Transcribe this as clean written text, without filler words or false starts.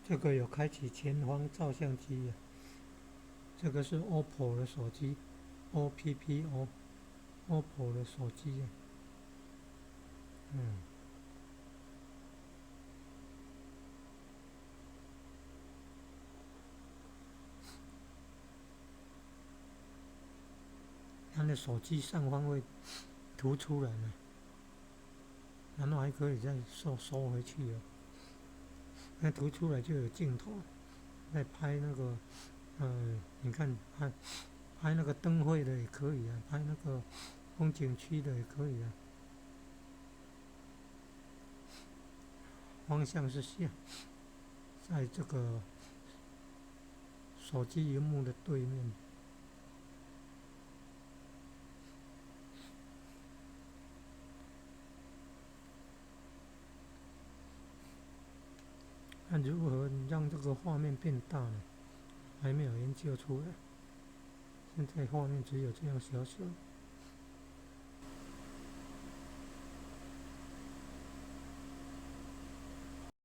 这个有开启前方照相机呀、这个是 OPPO 的手机，OPPO，OPPO 的手机呀、嗯，它的手机上方会凸出来呢，然后还可以再收回去哦。那凸出来就有镜头，在拍那个，你看拍那个灯会的也可以啊，拍那个风景区的也可以啊。方向是在这个手机荧幕的对面。那如何让这个画面变大呢？还没有研究出来。现在画面只有这样小小。